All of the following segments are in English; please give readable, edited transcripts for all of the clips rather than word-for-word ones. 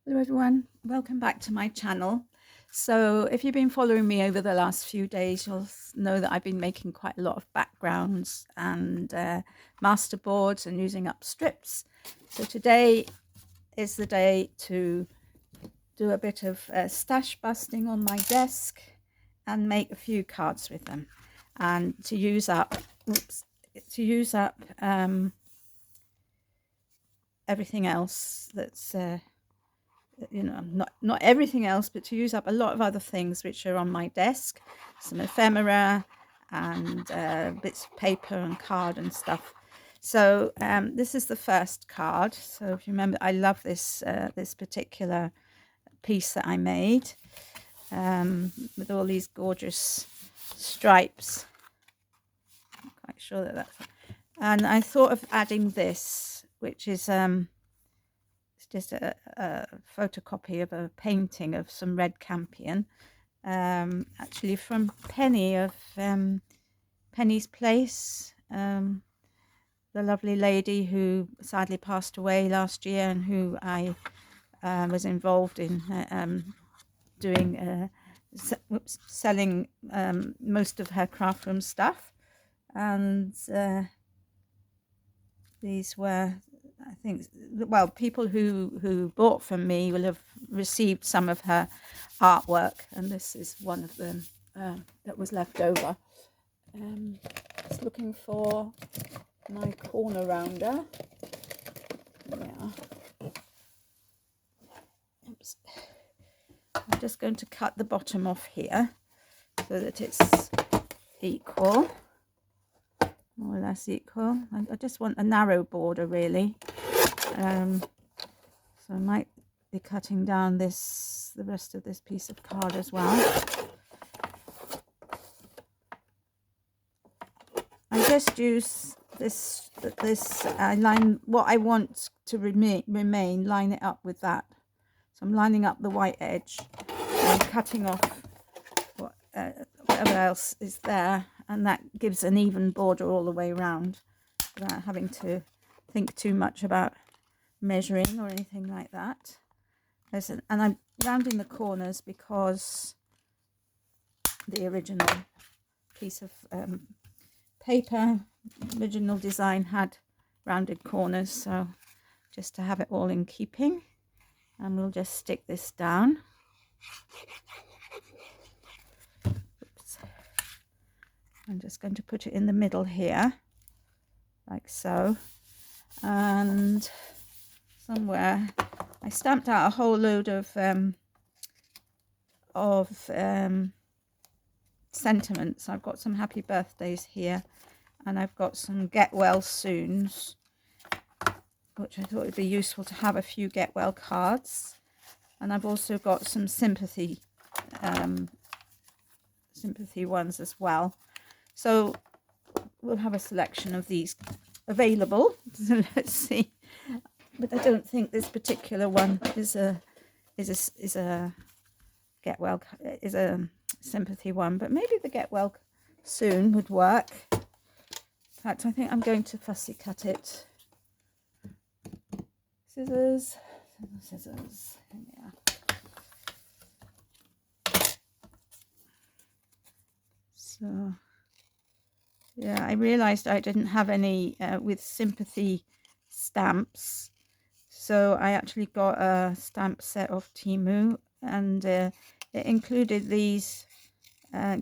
Hello everyone, welcome back to my channel. So if you've been following me over the last few days, you'll know that I've been making quite a lot of backgrounds and masterboards and using up strips. So today is the day to do a bit of stash busting on my desk and make a few cards with them, and to use up everything else that's not everything else, but to use up a lot of other things which are on my desk, some ephemera and bits of paper and card and stuff. So this is the first card. So if you remember, I love this particular piece that I made with all these gorgeous stripes. I'm quite sure that that's, and I thought of adding this, which is it's just a photocopy of a painting of some red campion, actually from Penny of Penny's Place, the lovely lady who sadly passed away last year and who I was involved in doing selling most of her craft room stuff. And these were, I think, well, people who bought from me will have received some of her artwork, and this is one of them that was left over. Just looking for my corner rounder. Yeah. Oops. I'm just going to cut the bottom off here so that it's equal, more or less equal. I just want a narrow border, really. So I might be cutting down the rest of this piece of card as well. I just use this I line what I want to remain, line it up with that. So I'm lining up the white edge and cutting off whatever else is there, and that gives an even border all the way around without having to think too much about measuring or anything like that. And I'm rounding the corners because the original piece of paper, original design, had rounded corners, so just to have it all in keeping. And we'll just stick this down. Oops. I'm just going to put it in the middle here, like so. And somewhere I stamped out a whole load of sentiments. I've got some happy birthdays here, and I've got some get well soons, which I thought would be useful to have a few get well cards. And I've also got some sympathy ones as well. So we'll have a selection of these available. So let's see. But I don't think this particular one is a get well, is a sympathy one, but maybe the get well soon would work. In fact, I think I'm going to fussy cut it. Scissors. Yeah. So yeah, I realized I didn't have any with sympathy stamps, so I actually got a stamp set off Temu, and it included these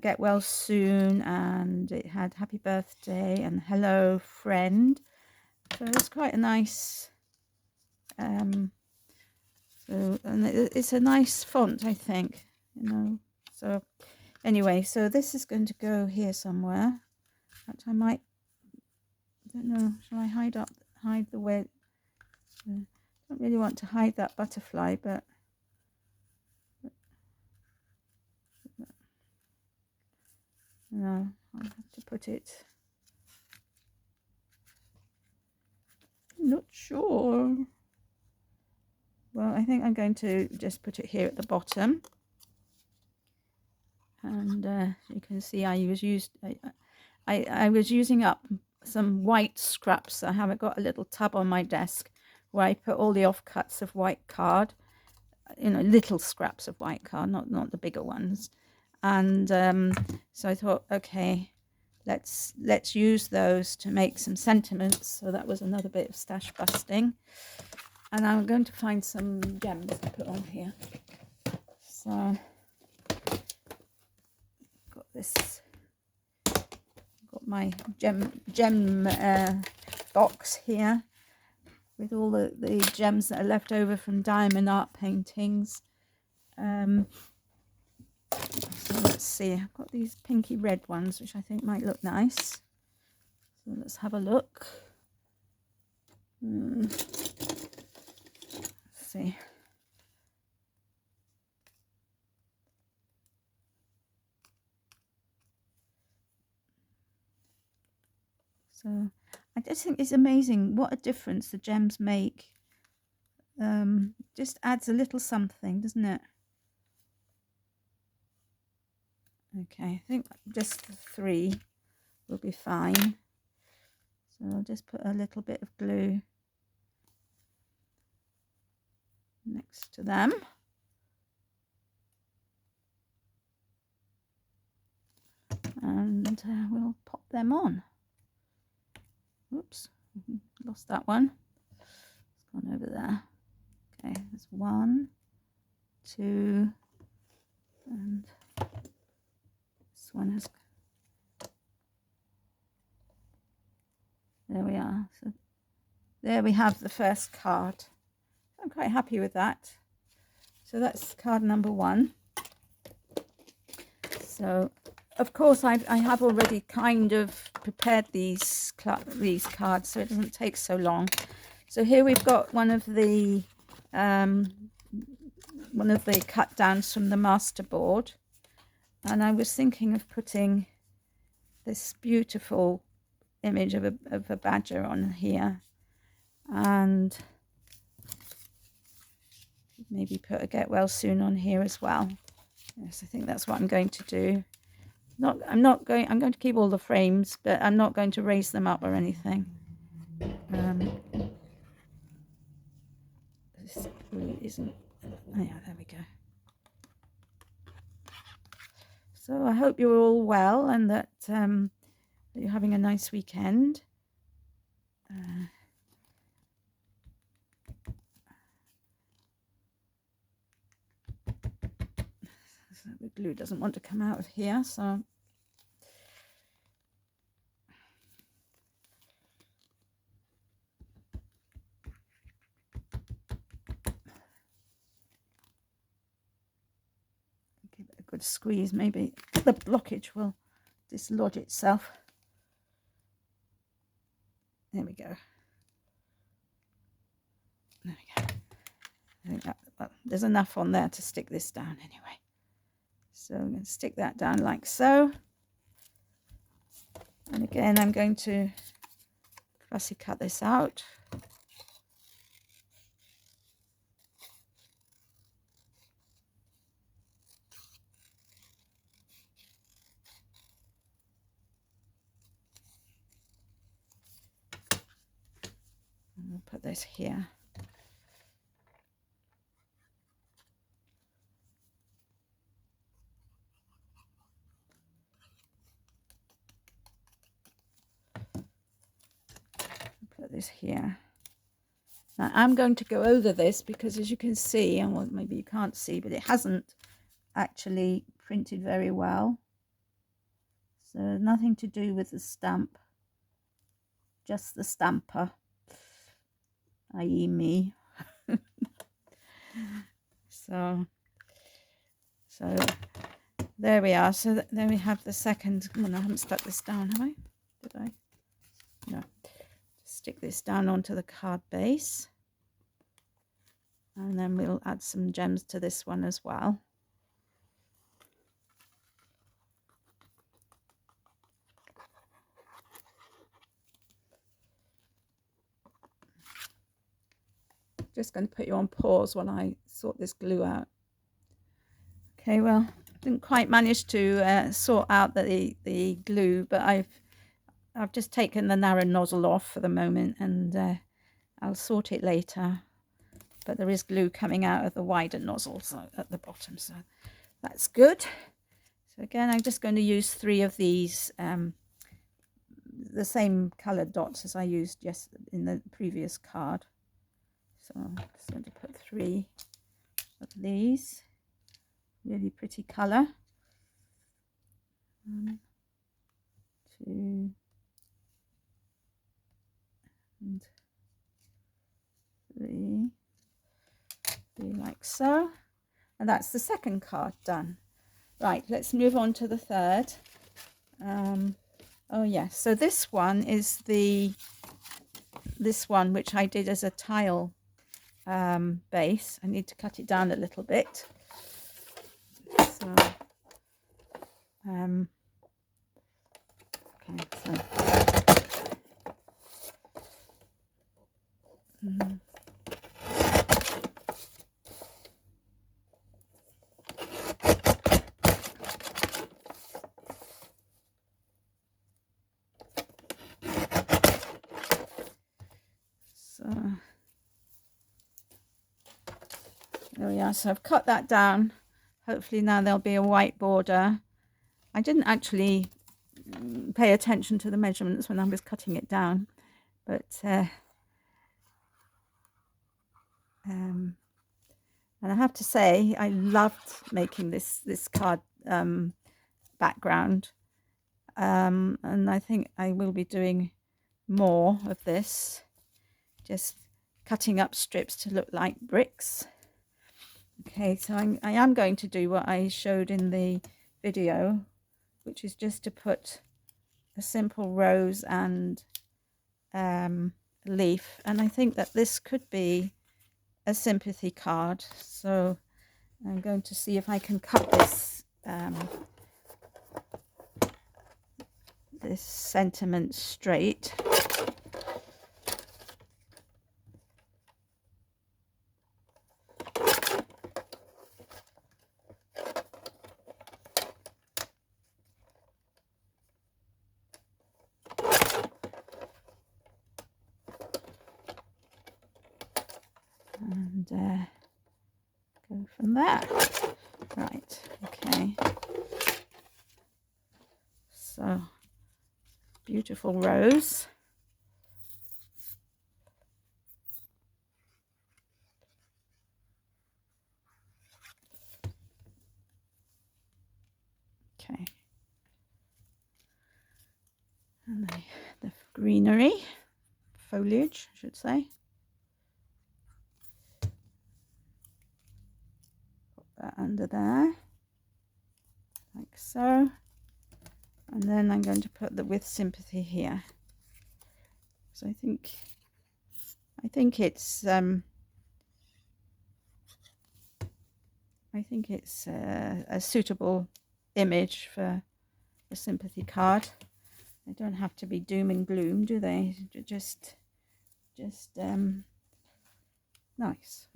get well soon, and it had happy birthday and hello friend. So it's quite a nice and it's a nice font, I think, so anyway, so this is going to go here somewhere. In fact, I don't know, shall I hide the way? I don't really want to hide that butterfly, but no, I'll have to put it. I'm not sure. Well, I think I'm going to just put it here at the bottom. And you can see I was using up some white scraps. I haven't got a little tub on my desk where I put all the offcuts of white card. little scraps of white card, not the bigger ones. And so I thought, okay, let's use those to make some sentiments. So that was another bit of stash busting. And I'm going to find some gems to put on here. So got this, got my gem box here with all the gems that are left over from diamond art paintings. So let's see, I've got these pinky red ones which I think might look nice. So let's have a look. Let's see. So I just think it's amazing what a difference the gems make. Just adds a little something, doesn't it? Okay, I think just the 3 will be fine. So I'll just put a little bit of glue next to them. And we'll pop them on. Oops, lost that one. It's gone over there. Okay, there's 1, 2, and this one has. There we are. So there we have the first card. I'm quite happy with that. So that's card number 1. So of course I have already kind of prepared these cards, so it doesn't take so long. So here we've got one of the cut downs from the masterboard, and I was thinking of putting this beautiful image of a badger on here, and maybe put a get well soon on here as well. Yes, I think that's what I'm going to do. I'm going to keep all the frames, but I'm not going to raise them up or anything. This glue isn't. Oh yeah, there we go. So I hope you're all well and that you're having a nice weekend. The glue doesn't want to come out of here, so give it a good squeeze. Maybe the blockage will dislodge itself. There we go. There we go. I think that, well, there's enough on there to stick this down anyway. So I'm going to stick that down like so. And again, I'm going to fussy cut this out. And we'll put this here. Put this here. Now I'm going to go over this because, as you can see, and well, maybe you can't see, but it hasn't actually printed very well. So nothing to do with the stamp, just the stamper, i.e. me. So there we are. So then we have the second. Oh, no, I haven't stuck this down, have I? Did I? No. Stick this down onto the card base, and then we'll add some gems to this one as well. Just going to put you on pause while I sort this glue out. Okay, well, didn't quite manage to sort out the glue, but I've just taken the narrow nozzle off for the moment, and I'll sort it later. but there is glue coming out of the wider nozzles at the bottom, so that's good. So again, I'm just going to use 3 of these, the same coloured dots as I used in the previous card. So I'm just going to put 3 of these. Really pretty colour. 1, 2, and 3. Be like so. And that's the second card done. Right, let's move on to the third. Oh yes, so this one is this one which I did as a tile base. I need to cut it down a little bit. So, okay, so. There we are. So I've cut that down. Hopefully now there'll be a white border. I didn't actually pay attention to the measurements when I was cutting it down, but and I have to say I loved making this card background, and I think I will be doing more of this, just cutting up strips to look like bricks. Okay, so I am going to do what I showed in the video, which is just to put a simple rose and leaf, and I think that this could be a sympathy card. So I'm going to see if I can cut this this sentiment straight. And go from there. Right, okay. So, beautiful rose. Okay. And the greenery, foliage, I should say. That under there, like so, and then I'm going to put the with sympathy here. So I think it's a suitable image for a sympathy card. They don't have to be doom and gloom, do they? Just nice.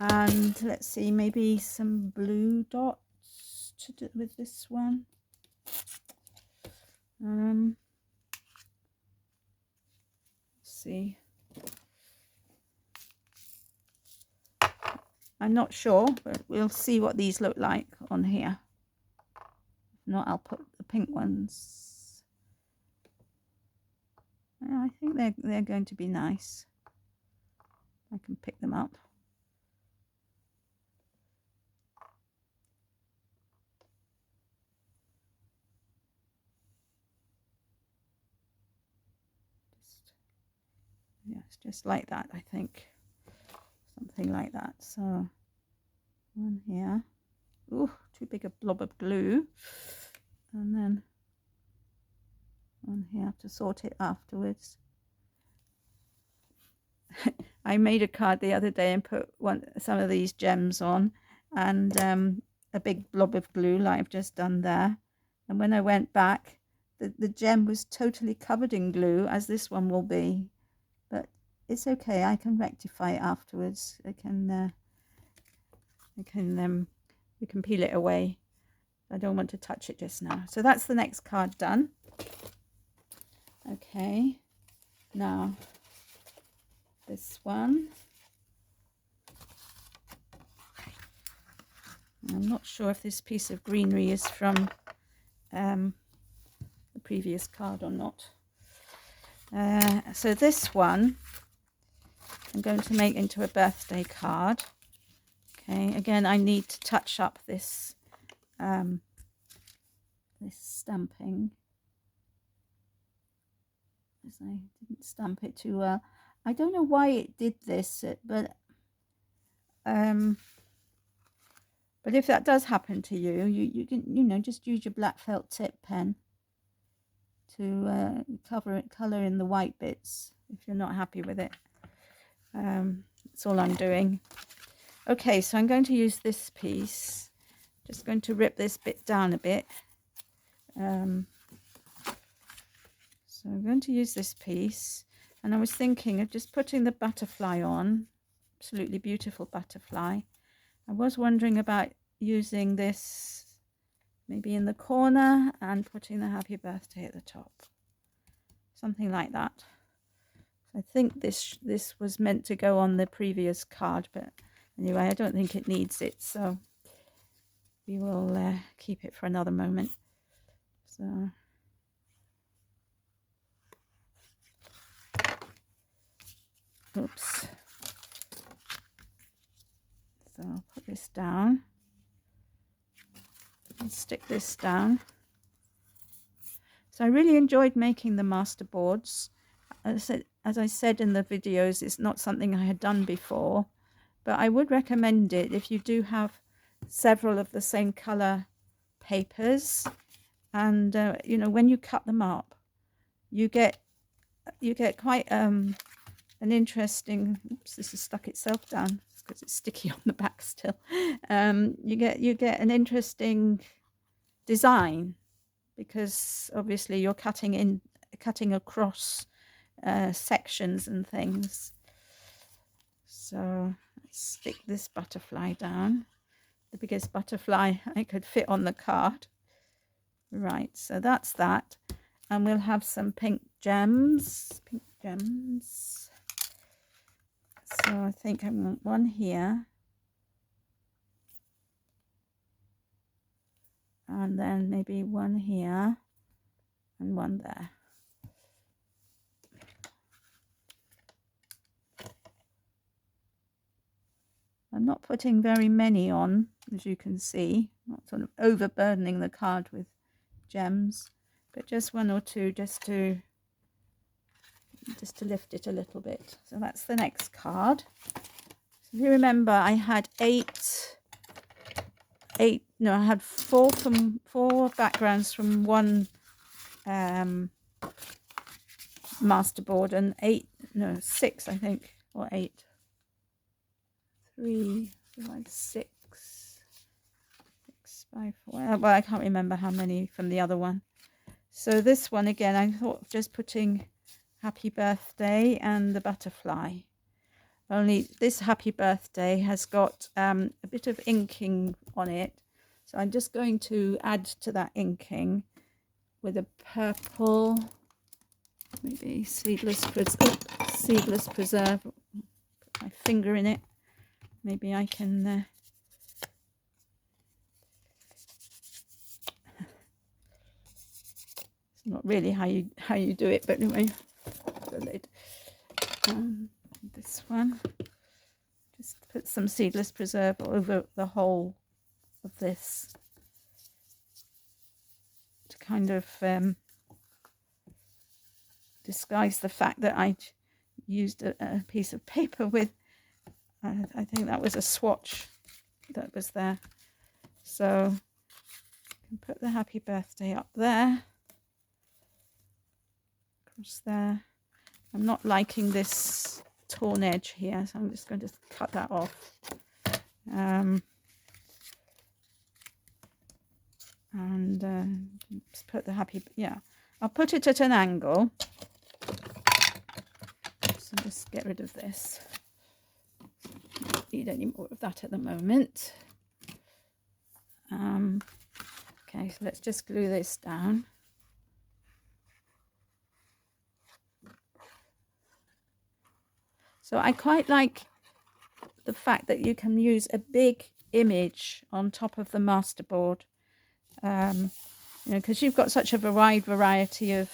And let's see, maybe some blue dots to do with this one. Let's see. I'm not sure, but we'll see what these look like on here. If not, I'll put the pink ones. Yeah, I think they're going to be nice. I can pick them up. It's just like that, I think. Something like that. So one here. Ooh, too big a blob of glue. And then one here. I have to sort it afterwards. I made a card the other day and put some of these gems on, and a big blob of glue like I've just done there. And when I went back, the gem was totally covered in glue, as this one will be. But it's okay, I can rectify it afterwards. We can peel it away. I don't want to touch it just now. So that's the next card done. Okay, now this one. I'm not sure if this piece of greenery is from the previous card or not. So this one I'm going to make into a birthday card. Okay, again, I need to touch up this this stamping, as I didn't stamp it too well. I don't know why it did this, but if that does happen to you, you can just use your black felt tip pen to color in the white bits if you're not happy with it. That's all I'm doing. Okay, so I'm going to use this piece. Just going to rip this bit down a bit. So I'm going to use this piece, and I was thinking of just putting the butterfly on. Absolutely beautiful butterfly. I was wondering about using this maybe in the corner and putting the happy birthday at the top. Something like that. I think this was meant to go on the previous card, but anyway, I don't think it needs it, so we will keep it for another moment. So oops. So I'll put this down and stick this down. So I really enjoyed making the master boards. As I said in the videos, it's not something I had done before, but I would recommend it if you do have several of the same color papers, and when you cut them up, you get quite an interesting. Oops, this has stuck itself down because it's sticky on the back still. You get an interesting design, because obviously you're cutting across sections and things. So let's stick this butterfly down, the biggest butterfly I could fit on the card. Right, so that's that, and we'll have some pink gems. So I think I want one here, and then maybe one here and one there. I'm not putting very many on, as you can see, not sort of overburdening the card with gems, but just one or two just to lift it a little bit. So that's the next card. So if you remember, I had I had four backgrounds from one masterboard, and six, I think, or 8. 3, 5, 6, 5, 4. Well, I can't remember how many from the other one. So this one again, I thought of just putting happy birthday and the butterfly. Only this happy birthday has got a bit of inking on it, so I'm just going to add to that inking with a purple, maybe seedless preserve. Put my finger in it. Maybe I can it's not really how you do it, but anyway, the lid. This one, just put some seedless preserve over the whole of this to kind of disguise the fact that I used a piece of paper with, I think that was a swatch that was there. So I can put the happy birthday up there, across there. I'm not liking this torn edge here, so I'm just going to cut that off. And just put the happy, I'll put it at an angle. So just get rid of this. Don't need any more of that at the moment. Okay, so let's just glue this down. So I quite like the fact that you can use a big image on top of the masterboard. You know, because you've got such a wide variety of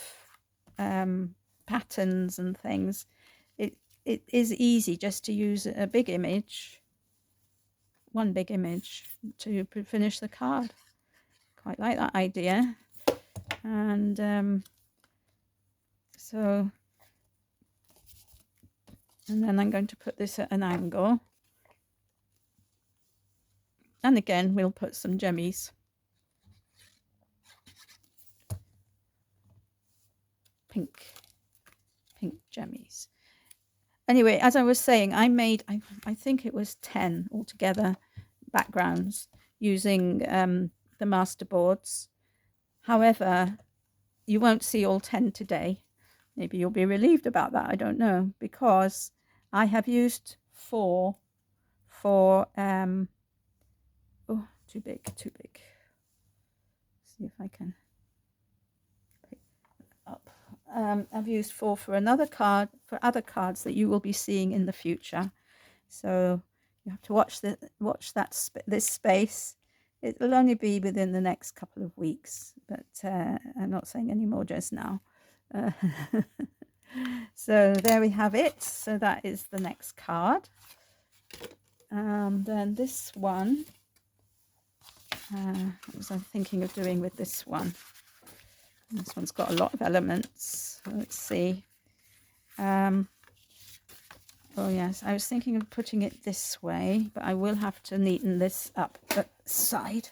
patterns and things, it is easy just to use a big image, one big image, to finish the card. Quite like that idea. And so, and then I'm going to put this at an angle, and again we'll put some jemmies. Pink jemmies. Anyway, as I was saying, I made, I think it was 10 altogether backgrounds using the masterboards. However, you won't see all 10 today. Maybe you'll be relieved about that, I don't know, because I have used 4 for, oh, too big. See if I can pick it up. I've used 4 for another card, for other cards that you will be seeing in the future. So you have to watch this space. It'll only be within the next couple of weeks, but I'm not saying any more just now. So there we have it. So that is the next card. Then this one, what was I thinking of doing with this one? This one's got a lot of elements. Let's see. Oh yes, I was thinking of putting it this way, but I will have to neaten this up the side.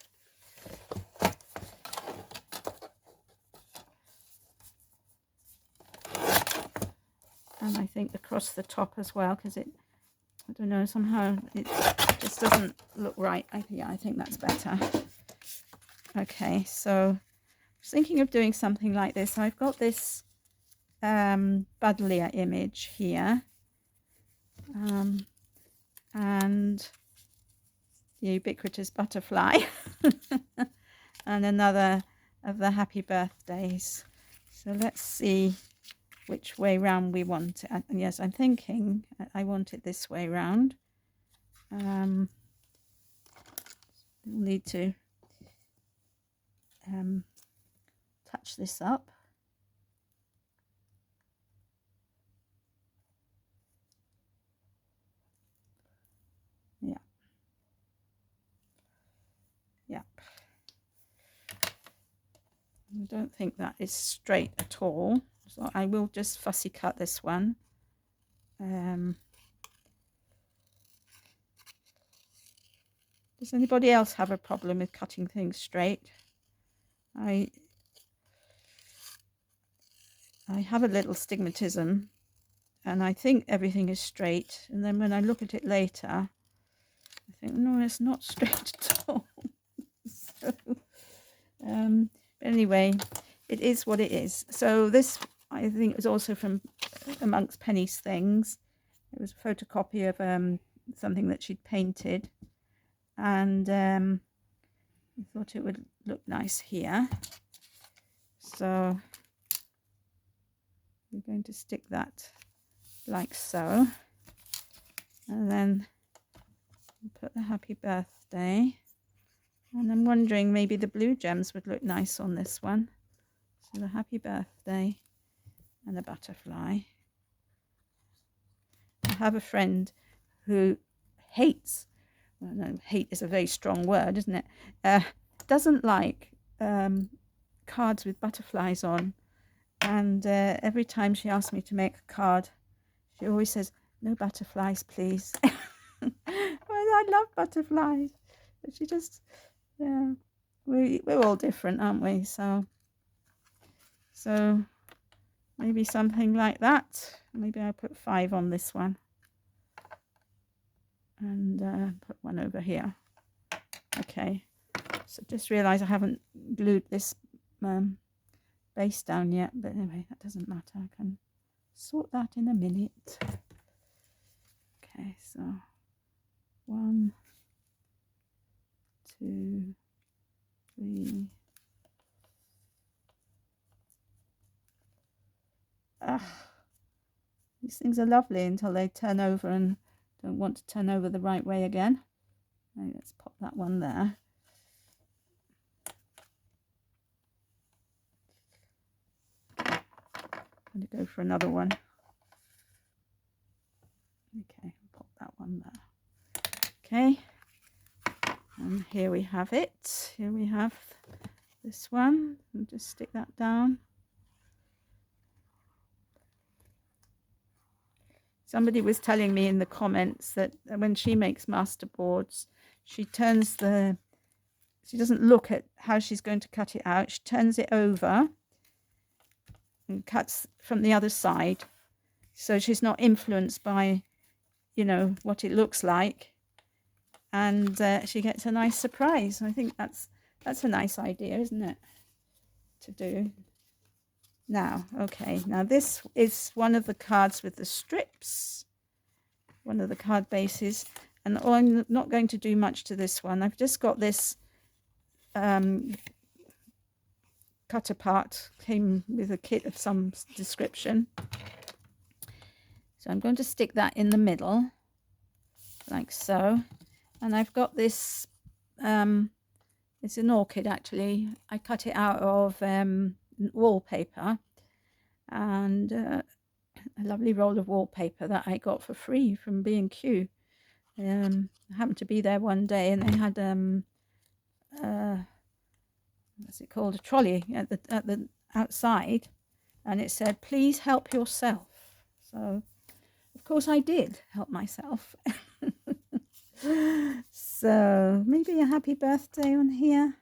And I think across the top as well, because it, I don't know, somehow it just doesn't look right. Yeah, I think that's better. Okay, so I was thinking of doing something like this. I've got this Buddleia image here, and the ubiquitous butterfly, and another of the happy birthdays. So let's see which way round we want it. And yes, I'm thinking I want it this way round. We'll need to touch this up. Yeah. I don't think that is straight at all, so I will just fussy cut this one. Does anybody else have a problem with cutting things straight? I have a little stigmatism, and I think everything is straight, and then when I look at it later, I think, no, it's not straight at all. So, but anyway, it is what it is. So this, I think, was also from amongst Penny's things. It was a photocopy of something that she'd painted, and I thought it would look nice here. So we're going to stick that like so, and then put the happy birthday. And I'm wondering, maybe the blue gems would look nice on this one. So the happy birthday and the butterfly. I have a friend who hates, well, no, hate is a very strong word, isn't it? Doesn't like cards with butterflies on. And every time she asks me to make a card, she always says, no butterflies, please. Well, I love butterflies. But she just, yeah, we're all different, aren't we? So maybe something like that. Maybe I'll put 5 on this one, and put 1 over here. Okay, so just realised I haven't glued this base down yet, but anyway, that doesn't matter. I can sort that in a minute. Okay, so 1, 2, 3. These things are lovely until they turn over and don't want to turn over the right way again. Right, let's pop that one there. I'm going to go for another one. Okay, pop that one there. Okay, and here we have it. Here we have this one. I'll just stick that down. Somebody was telling me in the comments that when she makes masterboards, she doesn't look at how she's going to cut it out. She turns it over and cuts from the other side. So she's not influenced by, you know, what it looks like. And she gets a nice surprise. I think that's a nice idea, isn't it, to do? Now, okay, now this is one of the cards with the strips, one of the card bases, and I'm not going to do much to this one. I've just got this cut apart, came with a kit of some description. So I'm going to stick that in the middle, like so. And I've got this, it's an orchid actually. I cut it out of wallpaper, and a lovely roll of wallpaper that I got for free from B&Q. I happened to be there one day, and they had what's it called, a trolley at the outside, and it said, "Please help yourself." So of course I did help myself. So maybe a happy birthday on here.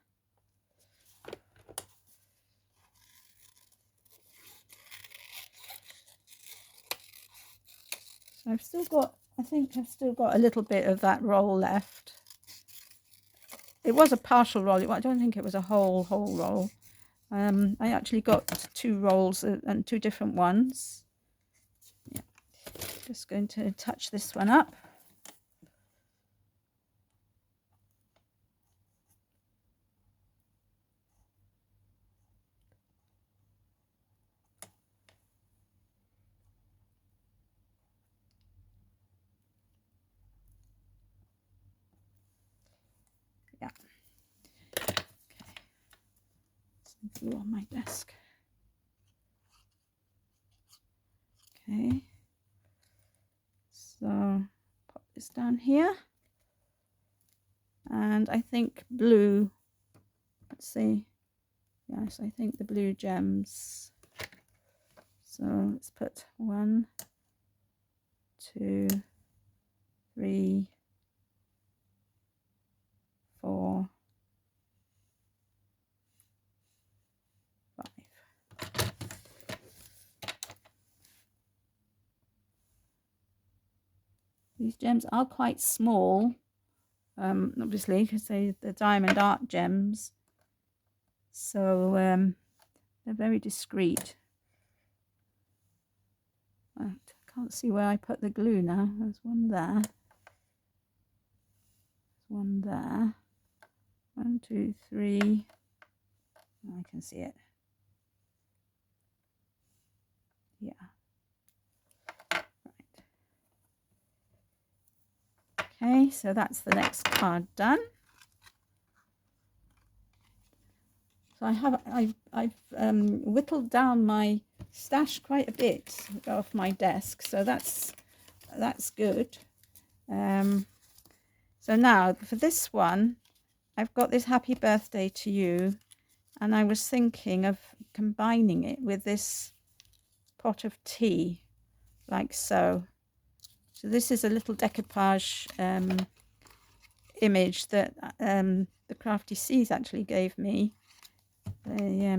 So I've still got, I think I've still got a little bit of that roll left. It was a partial roll. I don't think it was a whole roll. I actually got 2 rolls and 2 different ones. Yeah. Just going to touch this one up. Yeah. Okay. Some glue on my desk. Okay. So pop this down here. And I think blue, let's see. Yes, I think the blue gems. So let's put 1, 2, 3, 4, 5. These gems are quite small, obviously, because they're diamond art gems. So they're very discreet. Right, I can't see where I put the glue now. There's one there. There's one there. 1, 2, 3. I can see it. Yeah. Right. Okay, so that's the next card done. So I've whittled down my stash quite a bit off my desk, so that's good. So now for this one, I've got this happy birthday to you, and I was thinking of combining it with this pot of tea, like so. So this is a little decoupage image that the Crafty Seas actually gave me. They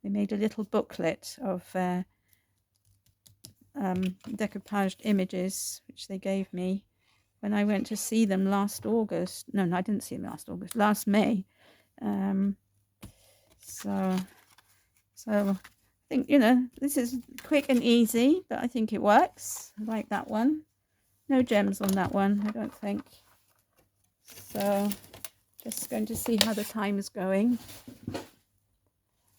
made a little booklet of decoupaged images, which they gave me when I went to see them last August. No, I didn't see them last August, last May. So I think, you know, this is quick and easy, but I think it works. I like that one. No gems on that one, I don't think. So just going to see how the time is going.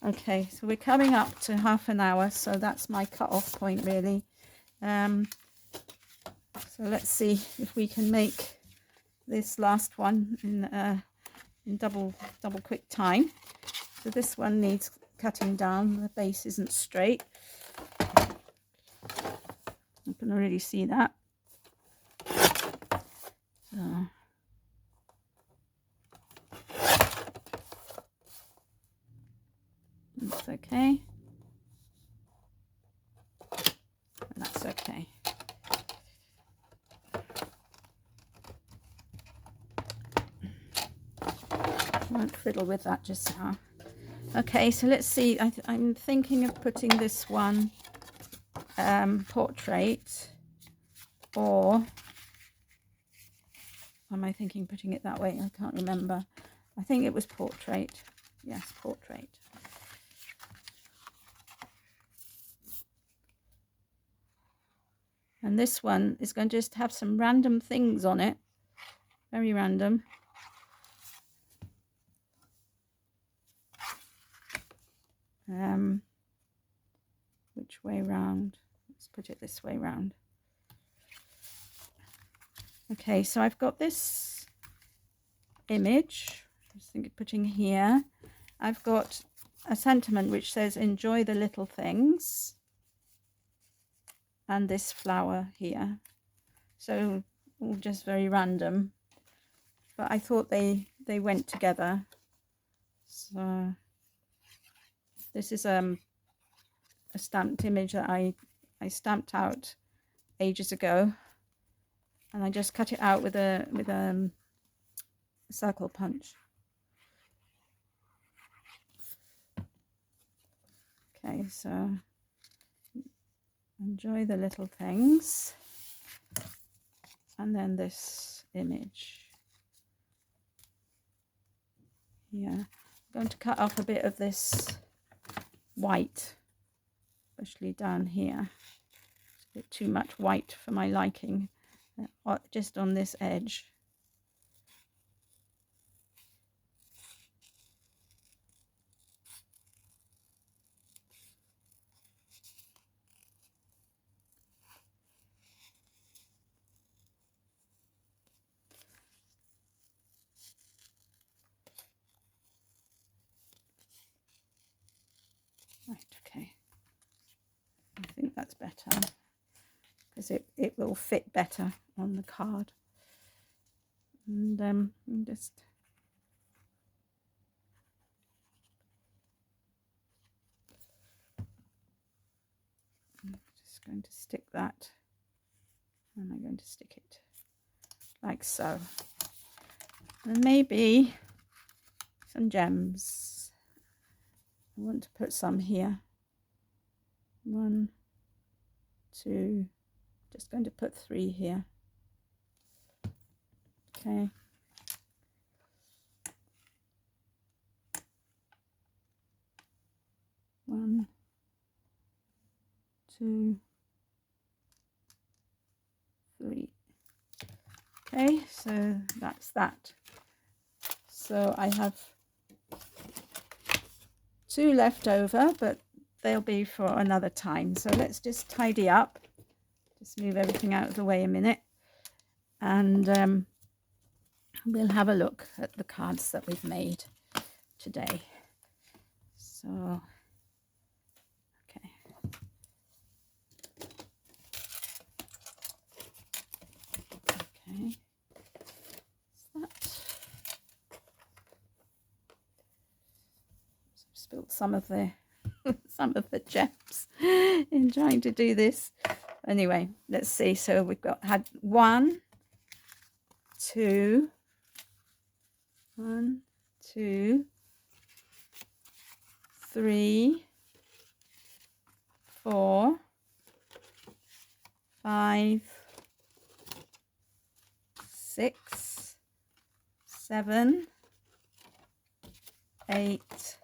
Okay, so we're coming up to half an hour, so that's my cut-off point, really. So let's see if we can make this last one in double quick time. So this one needs cutting down. The base isn't straight. You can already see that. So that's okay. And that's okay. I won't fiddle with that just now. Okay, so let's see. I'm thinking of putting this one portrait, or am I thinking putting it that way? I can't remember. I think it was portrait. Yes, portrait. And this one is going to just have some random things on it. Very random. Which way round? Let's put it this way round. Okay, so I've got this image. I was thinking putting here. I've got a sentiment which says enjoy the little things, and this flower here. So all just very random, but I thought they went together. So this is a stamped image that I stamped out ages ago, and I just cut it out with a circle punch. Okay, so enjoy the little things, and then this image here. I'm going to cut off a bit of this white, especially down here. It's a bit too much white for my liking, just on this edge. Right, okay. I think that's better, because it will fit better on the card. And I'm just going to stick that, and I'm going to stick it like so. And maybe some gems. I want to put some here. 1, 2, just going to put 3 here. Okay. One, 2, 3. Okay, so that's that. So I have 2 left over, but they'll be for another time. So let's just tidy up. Just move everything out of the way a minute, and we'll have a look at the cards that we've made today. So, okay. Okay. Spilled some of the gems in trying to do this. Anyway, let's see. So we've had 1, 2, 1, 2, 3, 4, 5, 6, 7, 8,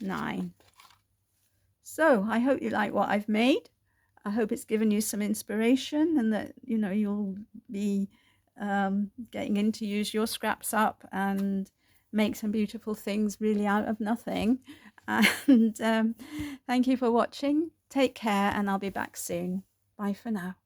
9. So I hope you like what I've made. I hope it's given you some inspiration, and that you'll be getting in to use your scraps up and make some beautiful things really out of nothing. And thank you for watching. Take care, and I'll be back soon. Bye for now.